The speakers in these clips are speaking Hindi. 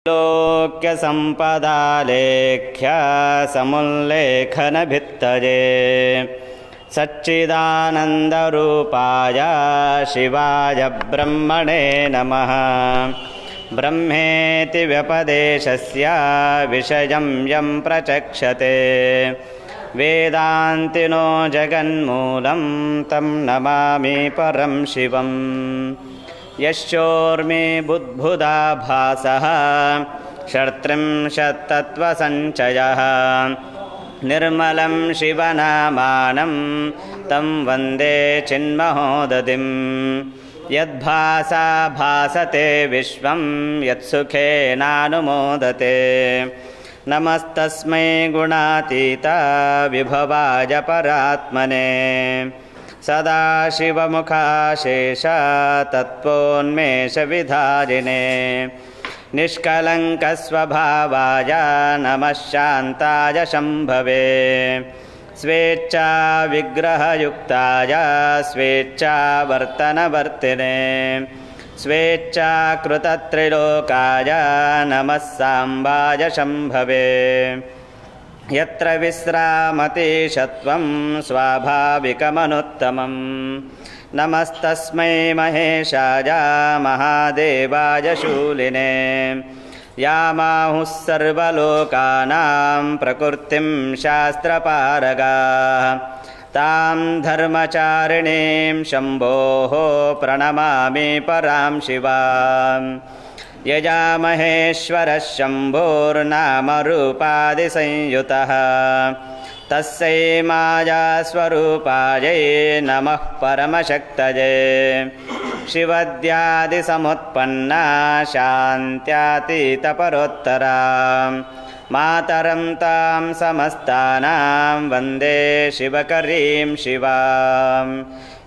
लोक्य संपदा लेख्य समुल्लेखन भित्तये सच्चिदानंदरूपाय शिवाय ब्रह्मणे नमः। ब्रह्मेति व्यपदेशस्य विषयं यं प्रचक्षते वेदान्तिनो जगन्मूलं तं नमामि परं शिवम्। यश्चोर्मि बुद्बुदा भासः षट्त्रिंशत्तत्त्वसञ्चयः निर्मलं शिवनामानं तं वन्दे चिन्महोदधिम्। यद्भासा भासते विश्वं यत्सुखेनानुमोदते नमस्तस्मै गुणातीता विभवाय परात्मने सदाशिवमुखाशेष तत्त्वोन्मेषविधारिणे निष्कलङ्कस्वभावाय नमः शान्ताय शम्भवे स्वेच्छा विग्रहयुक्ताय स्वेच्छावर्तनवर्तिने स्वेच्छाकृतत्रिलोकाय नमः साम्बाय शम्भवे यत्र विश्रामति सत्वं स्वाभाविकमनुत्तमम् नमस्तस्मै महेशाय महादेवाय शूलिने यामाहुः सर्वलोकानां प्रकृतिं शास्त्रपारगाः तां धर्मचारिणीं शम्भोः प्रणमामि परां शिवाम्। यजामहेश्वरः शम्भोर्नामरूपादिसंयुतः तस्यै मायास्वरूपायै नमः परमशक्तये शिवद्यादिसमुत्पन्ना शान्त्यातीतपरोत्तरा मातरं तां समस्तानां वन्दे शिवकरीं शिवाम्।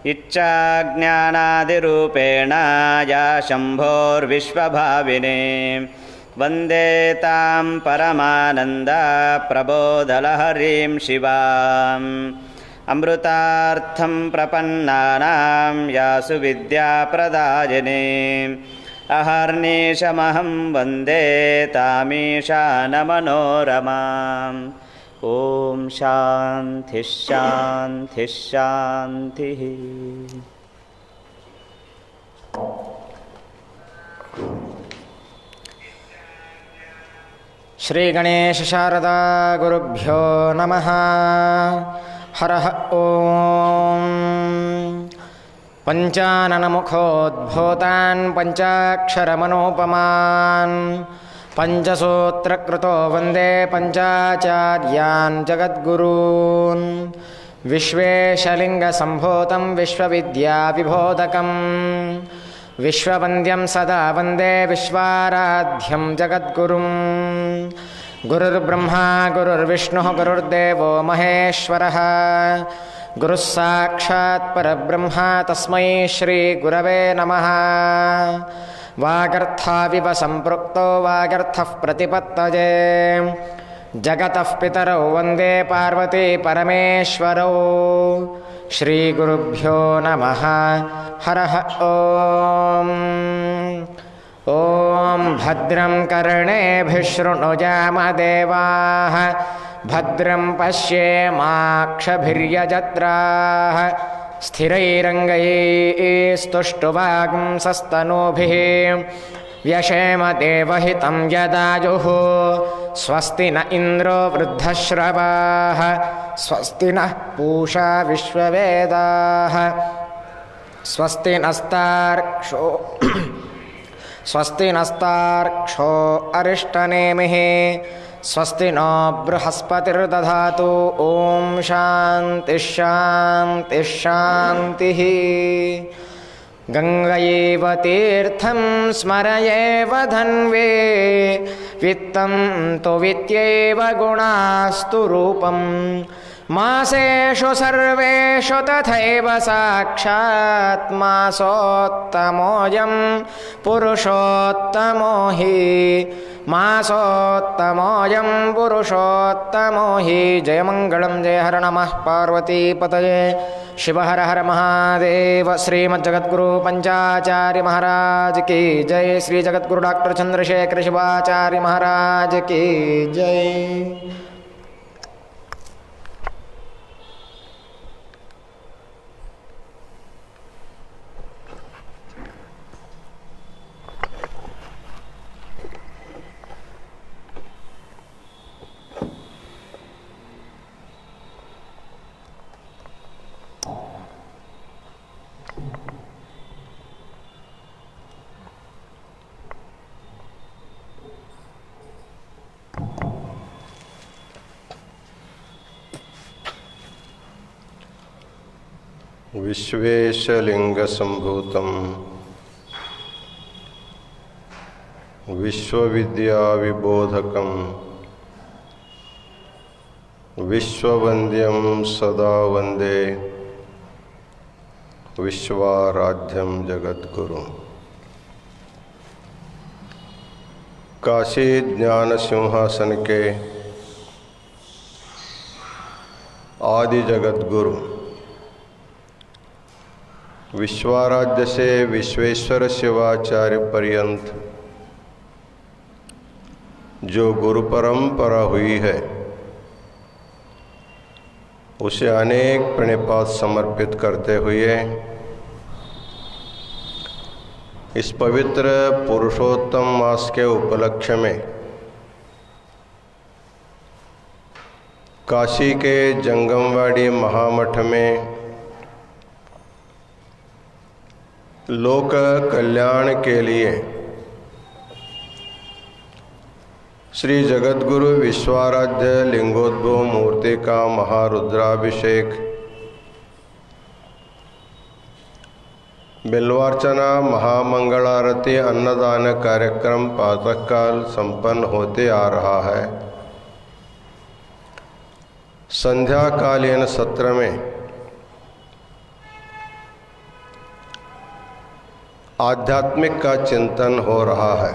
इच्छाज्ञानादिरूपेण या शम्भोर्विश्वभाविनी वन्दे तां परमानन्दप्रबोधलहरीं शिवाम्। अमृतार्थं प्रपन्नानां यासु विद्याप्रदायिनी अहर्निशमहं वन्दे तामीशानमनोरमाम्। ओम शांति शांति शांति। श्री गणेश शारदा गुरुभ्यो नमः। हरः ओम। पंचाननमुखोद्भूतान् पंचाक्षरमनोपमान् पंचसूत्रकृतो वन्दे पंचाचार्यान् जगद्गुरून्। विश्वेशलिङ्गसम्भूतं विश्वविद्याविबोधकं विश्ववन्द्यं सदा वन्दे विश्वाराध्यं जगद्गुरुं। गुरुर्ब्रह्मा गुरुर्विष्णुः गुरुर्देवो महेश्वरः गुरुः साक्षात् परब्रह्म तस्मै श्रीगुरवे नमः। वागर्थाविव सम्पृक्तो वागर्थः प्रतिपत्तये जगतः पितरौ वन्दे पार्वती परमेश्वरौ। श्रीगुरुभ्यो नमः। हरः ओम्। ॐ भद्रं कर्णेभिः शृणुयामदेवाः भद्रं पश्येमाक्षभिर्यजत्राः स्थिरैरङ्गैस्तुष्टुवागुंसस्तनूभिः व्यशेम देवहितं यदायुः। स्वस्ति न इन्द्रो वृद्धश्रवाः स्वस्ति नः पूषा विश्ववेदाः स्वस्ति नस्तार्क्ष्यो स्वस्ति नस्तार्क्ष्यो अरिष्टनेमिः स्वस्ति नो बृहस्पतिर्दधातु। ओम शांति शांति शांतिः। गंगैव तीर्थं स्मरयेव धन्वे वित्तं तु वित्त्यैव गुणास्तु रूपम् मासेषु सर्वेषु तथैव साक्षात् मासोत्तमोऽयं पुरुषोत्तमो हि मासोत्तमोऽयं पुरुषोत्तमो हि जयमङ्गलं जय हर नमः पार्वतीपतये शिव हर हर महादेव श्रीमज्जगद्गुरु पंचाचार्य महाराज की जय। श्री जगद्गुरु डॉक्टर चंद्रशेखर शिवाचार्य महाराज की जय। विश्वेशलिंगसंभूतं विश्वविद्याविबोधकं विश्ववन्द्यं सदा वन्दे विश्वाराध्यं जगद्गुरुं। काशी ज्ञान सिंहासन के आदि जगद्गुरु विश्वाराध्य से विश्वेश्वर शिवाचार्य पर्यंत जो गुरु परंपरा हुई है उसे अनेक प्रणिपात समर्पित करते हुए इस पवित्र पुरुषोत्तम मास के उपलक्ष्य में काशी के जंगमवाड़ी महामठ में लोक कल्याण के लिए श्री जगद्गुरु विश्वाराध्य लिंगोद्भव मूर्ति का महारुद्राभिषेक, बिल्वार्चना, महामंगलारती, अन्नदान कार्यक्रम प्रातःकाल संपन्न होते आ रहा है। संध्याकालीन सत्र में आध्यात्मिक का चिंतन हो रहा है।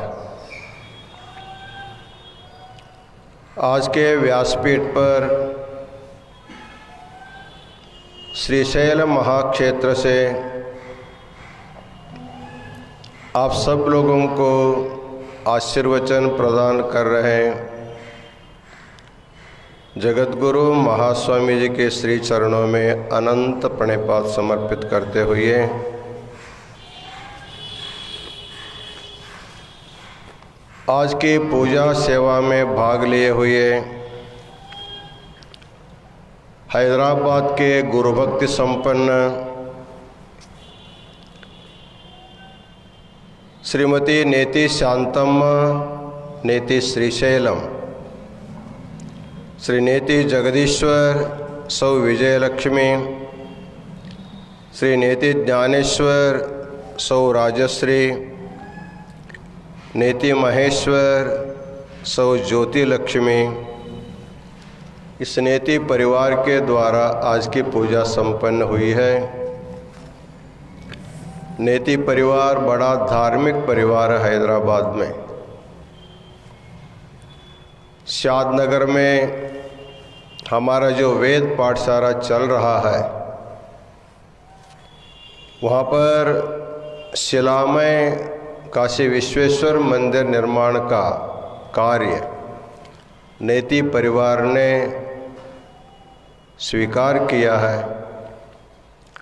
आज के व्यासपीठ पर श्रीशैल महाक्षेत्र से आप सब लोगों को आशीर्वचन प्रदान कर रहे जगद्गुरु महास्वामी जी के श्री चरणों में अनंत प्रणिपात समर्पित करते हुए आज की पूजा सेवा में भाग लिए हुए हैदराबाद के गुरुभक्ति संपन्न श्रीमती नेति शांतम्म, नेति श्रीशैलम, श्री नेति जगदीश्वर, सौ विजयलक्ष्मी, श्री नेति ज्ञानेश्वर, सौ राजश्री, नेति महेश्वर, सौ ज्योति लक्ष्मी, इस नेति परिवार के द्वारा आज की पूजा संपन्न हुई है। नेति परिवार बड़ा धार्मिक परिवार है। हैदराबाद में शादनगर में हमारा जो वेद पाठशाला चल रहा है वहाँ पर शिलामय काशी विश्वेश्वर मंदिर निर्माण का कार्य नेति परिवार ने स्वीकार किया है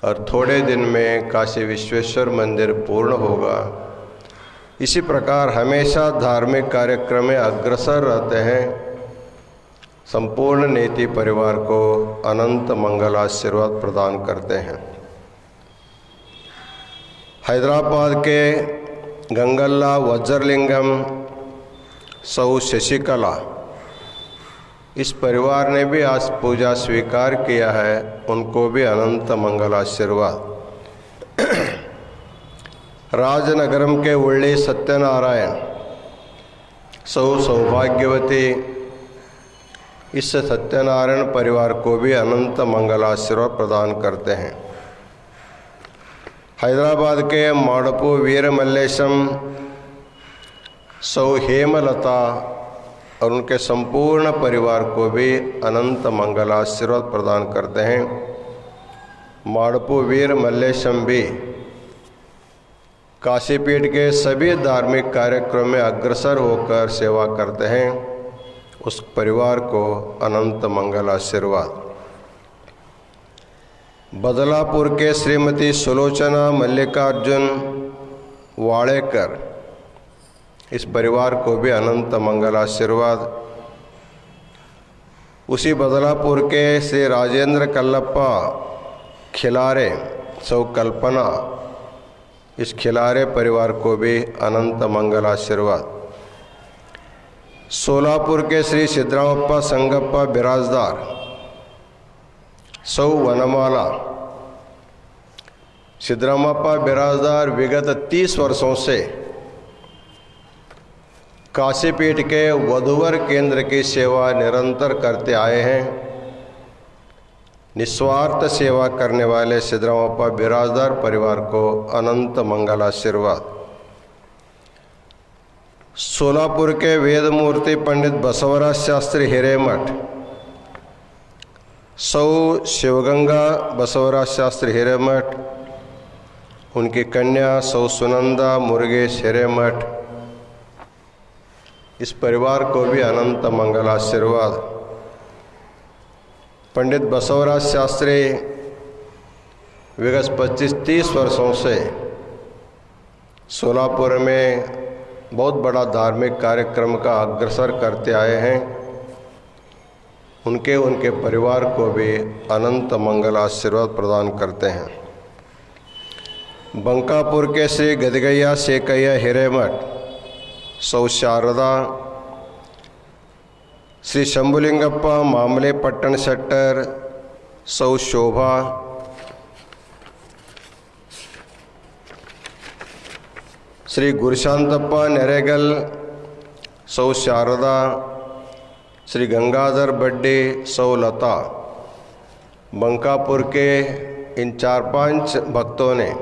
और थोड़े दिन में काशी विश्वेश्वर मंदिर पूर्ण होगा। इसी प्रकार हमेशा धार्मिक कार्यक्रम में अग्रसर रहते हैं। संपूर्ण नेति परिवार को अनंत मंगल आशीर्वाद प्रदान करते हैं। हैदराबाद के गंगल्ला वज्रलिंगम, सौ शशिकला, इस परिवार ने भी आज पूजा स्वीकार किया है। उनको भी अनंत मंगल आशीर्वाद। राजनगरम के उल्ली सत्यनारायण, सौ सौभाग्यवती, इस सत्यनारायण परिवार को भी अनंत मंगल आशीर्वाद प्रदान करते हैं। हैदराबाद के माडपू वीर मल्लेशम, सौ हेमलता और उनके संपूर्ण परिवार को भी अनंत मंगलाशीर्वाद प्रदान करते हैं। माड़पू वीर मल्लेशम भी काशीपीठ के सभी धार्मिक कार्यक्रम में अग्रसर होकर सेवा करते हैं। उस परिवार को अनंत मंगलाशीर्वाद। बदलापुर के श्रीमती सुलोचना मल्लिकार्जुन वाड़ेकर, इस परिवार को भी अनंत मंगलाशीर्वाद। उसी बदलापुर के श्री राजेंद्र कल्लप्पा खिलारे सौ कल्पना, इस खिलारे परिवार को भी अनंत मंगलाशीर्वाद। सोलापुर के श्री सिद्धरामप्पा संगप्पा बिराजदार सौ वनमाला, सिद्धरामप्पा बिराजदार विगत 30 वर्षों से काशीपीठ के वधूवर केंद्र की सेवा निरंतर करते आए हैं। निस्वार्थ सेवा करने वाले सिद्धरामप्पा बिराजदार परिवार को अनंत मंगलाशीर्वाद। सोलापुर के वेदमूर्ति पंडित बसवराज शास्त्री हिरेमठ, सौ शिवगंगा बसवराज शास्त्री हिरेमठ, उनकी कन्या सौ सुनंदा मुरुगेश हिरेमठ, इस परिवार को भी अनंत मंगलाशीर्वाद। पंडित बसवराज शास्त्री विगत 25-30 वर्षों से सोलापुर में बहुत बड़ा धार्मिक कार्यक्रम का अग्रसर करते आए हैं। उनके परिवार को भी अनंत मंगलाशीर्वाद प्रदान करते हैं। बंकापुर के श्री गदगैया सेकैया हिरेमठ, सौ शारदा, श्री शंभुलिंगप्पा मामले पट्टन शट्टर, सौ शोभा, श्री गुरुशांतप्पा नेरेगल, सौ शारदा, श्री गंगाधर बड्डे, सौ लता। बंकापुर के इन 4-5 भक्तों ने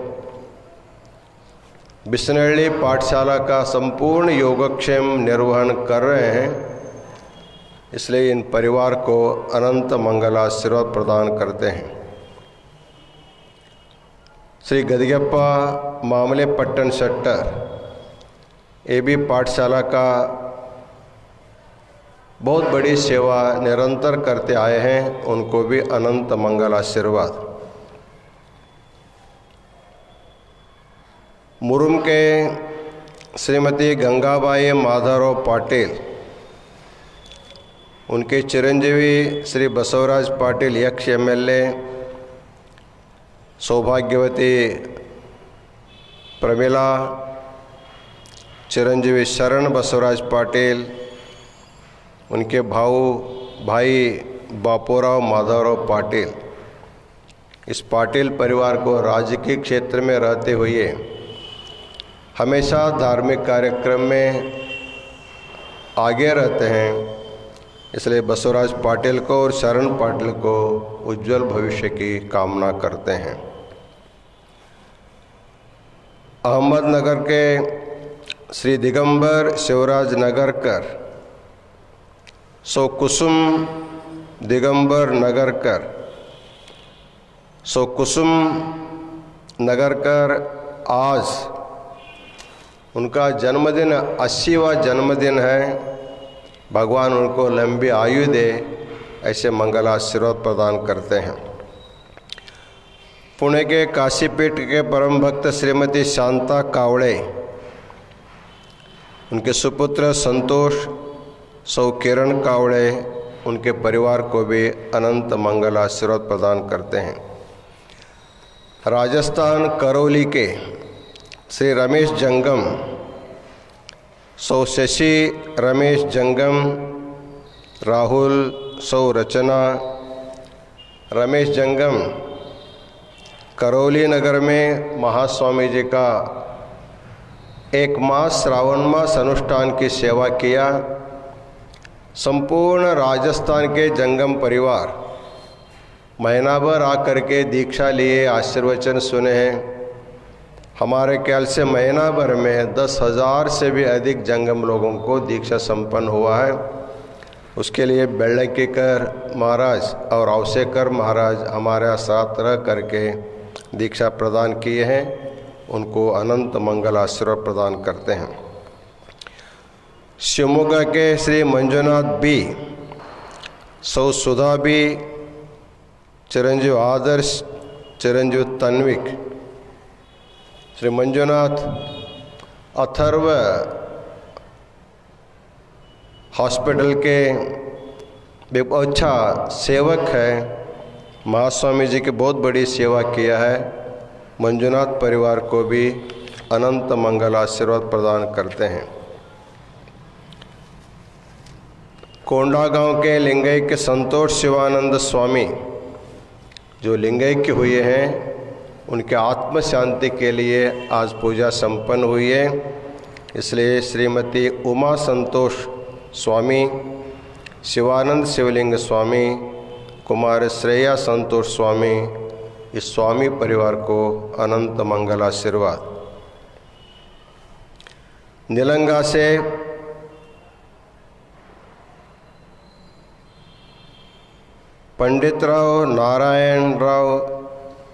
बिसनहल्ली पाठशाला का संपूर्ण योगक्षेम निर्वहन कर रहे हैं, इसलिए इन परिवार को अनंत मंगलाशीर्वाद प्रदान करते हैं। श्री गदगप्पा मामले पट्टन शट्टर, ये भी पाठशाला का बहुत बड़ी सेवा निरंतर करते आए हैं, उनको भी अनंत मंगलाशीर्वाद। मुरुम के श्रीमती गंगाबाई माधवराव पाटिल, उनके चिरंजीवी श्री बसवराज पाटिल यक्ष एमएलए, सौभाग्यवती प्रमिला, चिरंजीवी शरण बसवराज पाटिल, उनके भाई बापूराव माधवराव पाटिल। इस पाटिल परिवार को राजकीय क्षेत्र में रहते हुए हमेशा धार्मिक कार्यक्रम में आगे रहते हैं, इसलिए बसवराज पाटिल को और शरण पाटिल को उज्जवल भविष्य की कामना करते हैं। अहमदनगर के श्री दिगंबर शिवराज नगरकर, सौ कुसुम दिगंबर नगरकर, सौ कुसुम नगरकर, आज उनका जन्मदिन 80वां जन्मदिन है। भगवान उनको लंबी आयु दे, ऐसे मंगलाशीर्वाद प्रदान करते हैं। पुणे के काशीपीठ के परम भक्त श्रीमती शांता कावड़े, उनके सुपुत्र संतोष, सौ किरण कावड़े, उनके परिवार को भी अनंत मंगलाशीर्वाद प्रदान करते हैं। राजस्थान करौली के श्री रमेश जंगम, सौ शशि रमेश जंगम, राहुल, सौ रचना। रमेश जंगम करौली नगर में महास्वामी जी का एक मास श्रावण मास अनुष्ठान की सेवा किया। संपूर्ण राजस्थान के जंगम परिवार महीना भर आकर के दीक्षा लिए, आशीर्वचन सुने हैं। हमारे ख्याल से महीना भर में 10,000 से भी अधिक जंगम लोगों को दीक्षा संपन्न हुआ है। उसके लिए बेल्लकीकर महाराज और अवसेकर महाराज हमारे साथ रह करके दीक्षा प्रदान किए हैं। उनको अनंत मंगल आशीर्वाद प्रदान करते हैं। शिवमोगा के श्री मंजुनाथ बी, सौ सुधा बी, चिरंजीव आदर्श, चिरंजीव तन्विक, श्री मंजुनाथ अथर्व हॉस्पिटल के एक अच्छा सेवक है। महास्वामी जी की बहुत बड़ी सेवा किया है। मंजुनाथ परिवार को भी अनंत मंगल आशीर्वाद प्रदान करते हैं। कोंडा गांव के लिंगई के संतोष शिवानंद स्वामी जो लिंगई के हुए हैं, उनके आत्म शांति के लिए आज पूजा संपन्न हुई है। इसलिए श्रीमती उमा संतोष स्वामी, शिवानंद शिवलिंग स्वामी, कुमार श्रेया संतोष स्वामी, इस स्वामी परिवार को अनंत मंगल आशीर्वाद। निलंगा से पंडितराव नारायणराव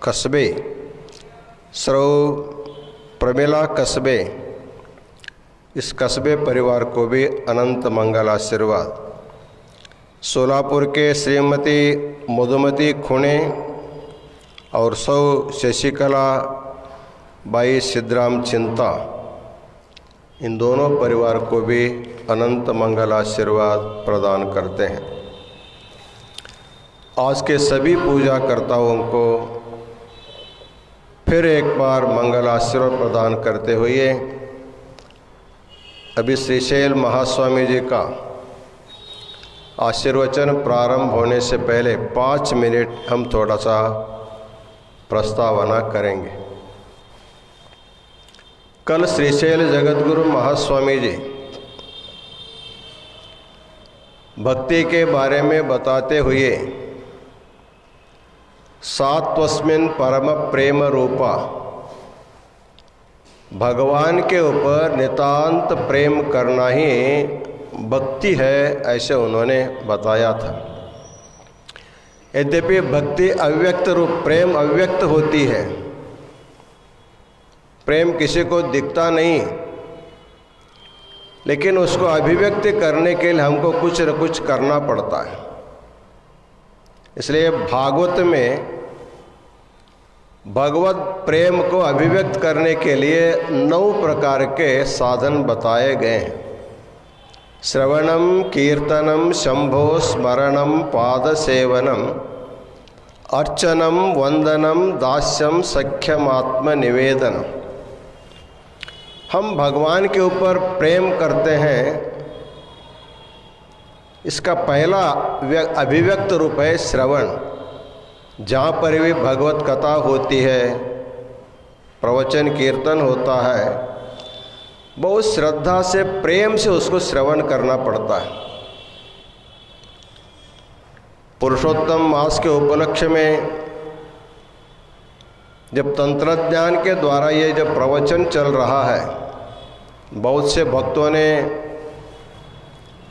कस्बे, श्रव प्रमिला कस्बे, इस कस्बे परिवार को भी अनंत मंगल आशीर्वाद। सोलापुर के श्रीमती मधुमती खुणे और सौ शशिकला बाई सिद्धराम चिंता, इन दोनों परिवार को भी अनंत मंगल आशीर्वाद प्रदान करते हैं। आज के सभी पूजा कर्ताओं को फिर एक बार मंगल आशीर्वाद प्रदान करते हुए अभी श्रीशैल महास्वामी जी का आशीर्वचन प्रारंभ होने से पहले 5 मिनट हम थोड़ा सा प्रस्तावना करेंगे। कल श्रीशैल जगतगुरु महास्वामी जी भक्ति के बारे में बताते हुए सात्वस्मिन् परम प्रेम रूपा, भगवान के ऊपर नितांत प्रेम करना ही भक्ति है, ऐसे उन्होंने बताया था। यद्यपि भक्ति अव्यक्त रूप, प्रेम अव्यक्त होती है, प्रेम किसी को दिखता नहीं, लेकिन उसको अभिव्यक्त करने के लिए हमको कुछ न कुछ करना पड़ता है। इसलिए भागवत में भगवत प्रेम को अभिव्यक्त करने के लिए 9 प्रकार के साधन बताए गए हैं। श्रवणम, कीर्तनम, शंभो स्मरणम, पाद सेवनम, अर्चनम, वंदनम, दास्यम, सख्यमात्म निवेदन। हम भगवान के ऊपर प्रेम करते हैं, इसका पहला अभिव्यक्त रूप है श्रवण। जहाँ पर भी भगवत कथा होती है, प्रवचन कीर्तन होता है, बहुत श्रद्धा से प्रेम से उसको श्रवण करना पड़ता है। पुरुषोत्तम मास के उपलक्ष्य में जब तंत्रज्ञान के द्वारा ये जब प्रवचन चल रहा है, बहुत से भक्तों ने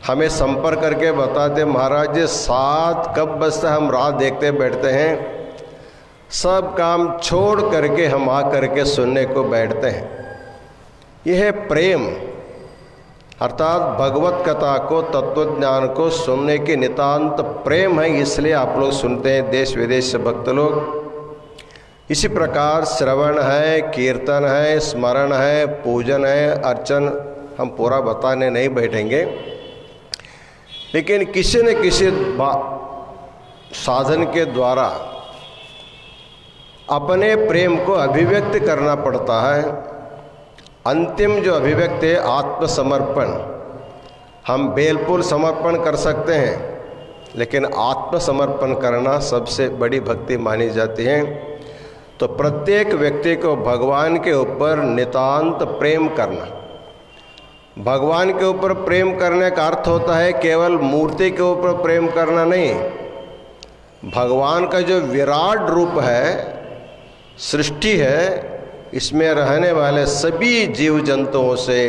हमें संपर्क करके बताते, महाराज जी 7 कब बजता हम रात देखते बैठते हैं, सब काम छोड़ करके हम आ करके सुनने को बैठते हैं। यह है प्रेम, अर्थात भगवत कथा को, तत्वज्ञान को सुनने की नितांत प्रेम है, इसलिए आप लोग सुनते हैं, देश विदेश से भक्त लोग। इसी प्रकार श्रवण है, कीर्तन है, स्मरण है, पूजन है, अर्चन, हम पूरा बताने नहीं बैठेंगे, लेकिन किसी न किसी साधन के द्वारा अपने प्रेम को अभिव्यक्त करना पड़ता है। अंतिम जो अभिव्यक्ति है आत्मसमर्पण। हम बेलपुर समर्पण कर सकते हैं, लेकिन आत्मसमर्पण करना सबसे बड़ी भक्ति मानी जाती है। तो प्रत्येक व्यक्ति को भगवान के ऊपर नितांत प्रेम करना। भगवान के ऊपर प्रेम करने का अर्थ होता है केवल मूर्ति के ऊपर प्रेम करना नहीं, भगवान का जो विराट रूप है, सृष्टि है, इसमें रहने वाले सभी जीव जंतुओं से,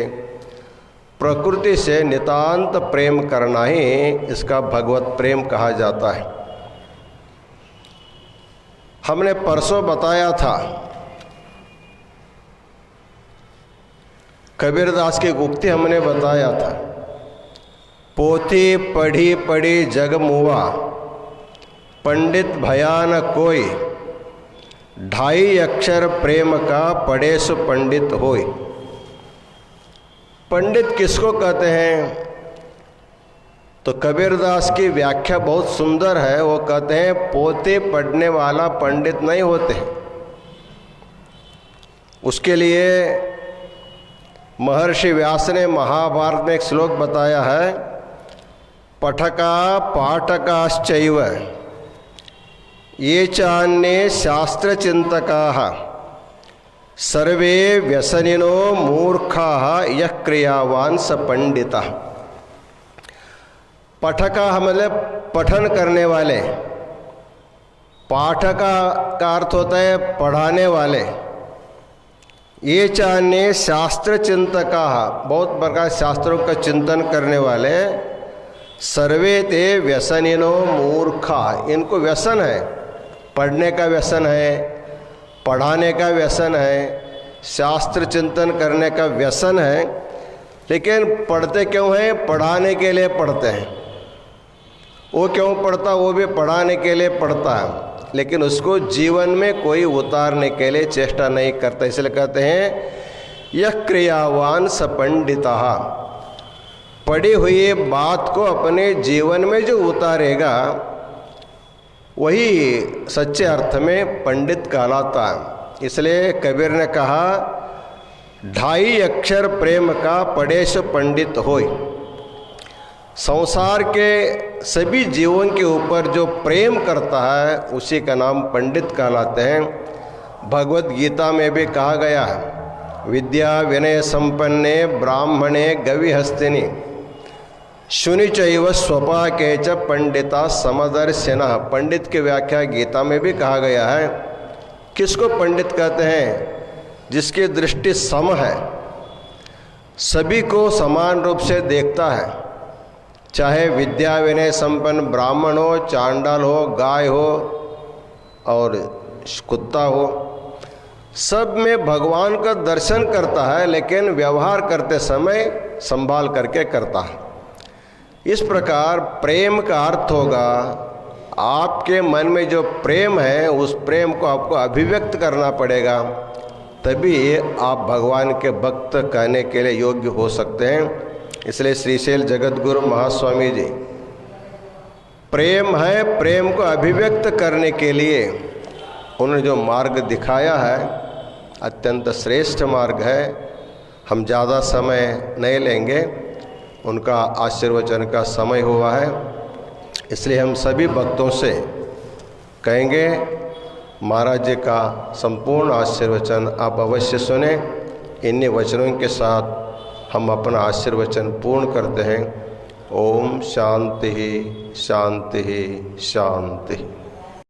प्रकृति से नितांत प्रेम करना ही इसका भगवत प्रेम कहा जाता है। हमने परसों बताया था कबीरदास की उक्ति हमने बताया था, पोथी पढ़ी पढ़ी जग मुआ, पंडित भयान कोई, ढाई अक्षर प्रेम का पढ़े सो पंडित होय। पंडित किसको कहते हैं? तो कबीरदास की व्याख्या बहुत सुंदर है। वो कहते हैं पोते पढ़ने वाला पंडित नहीं होते। उसके लिए महर्षि व्यास ने महाभारत में एक श्लोक बताया है, पठका पाठकाश्चैव ये चान्ये शास्त्र चिंतकाः सर्वे व्यसनिनो मूर्खाः यः क्रियावान स पंडितः। पठका मतलब पठन करने वाले, पाठका का अर्थ होता है पढ़ाने वाले, ये चान्ये शास्त्र चिंतकाः बहुत प्रकार शास्त्रों का चिंतन करने वाले, सर्वे ते व्यसनिनो मूर्खा, इनको व्यसन है, पढ़ने का व्यसन है, पढ़ाने का व्यसन है, शास्त्र चिंतन करने का व्यसन है। लेकिन पढ़ते क्यों हैं? पढ़ाने के लिए पढ़ते हैं। वो क्यों पढ़ता? वो भी पढ़ाने के लिए पढ़ता है, लेकिन उसको जीवन में कोई उतारने के लिए चेष्टा नहीं करता। इसलिए कहते हैं यह क्रियावान स पंडितः, पढ़ी हुई बात को अपने जीवन में जो उतारेगा वही सच्चे अर्थ में पंडित कहलाता है। इसलिए कबीर ने कहा ढाई अक्षर प्रेम का पढ़े सो पंडित होय। संसार के सभी जीवों के ऊपर जो प्रेम करता है उसी का नाम पंडित कहलाते हैं। भगवत गीता में भी कहा गया है, विद्या विनय संपन्ने ब्राह्मणे गविहस्तिनि शुनिचैव स्वपाके च पंडिता समदर्शिनः। पंडित की व्याख्या गीता में भी कहा गया है। किसको पंडित कहते हैं? जिसकी दृष्टि सम है, सभी को समान रूप से देखता है, चाहे विद्या विनय संपन्न ब्राह्मण हो, चांडाल हो, गाय हो और कुत्ता हो, सब में भगवान का दर्शन करता है, लेकिन व्यवहार करते समय संभाल करके करता है। इस प्रकार प्रेम का अर्थ होगा, आपके मन में जो प्रेम है उस प्रेम को आपको अभिव्यक्त करना पड़ेगा, तभी आप भगवान के भक्त कहने के लिए योग्य हो सकते हैं। इसलिए श्रीशैल जगतगुरु महास्वामी जी प्रेम है, प्रेम को अभिव्यक्त करने के लिए उन्होंने जो मार्ग दिखाया है अत्यंत श्रेष्ठ मार्ग है। हम ज़्यादा समय नहीं लेंगे, उनका आशीर्वचन का समय हुआ है। इसलिए हम सभी भक्तों से कहेंगे महाराज जी का संपूर्ण आशीर्वचन आप अवश्य सुने। इन्हीं वचनों के साथ हम अपना आशीर्वचन पूर्ण करते हैं। ओम शांति शांति शांति।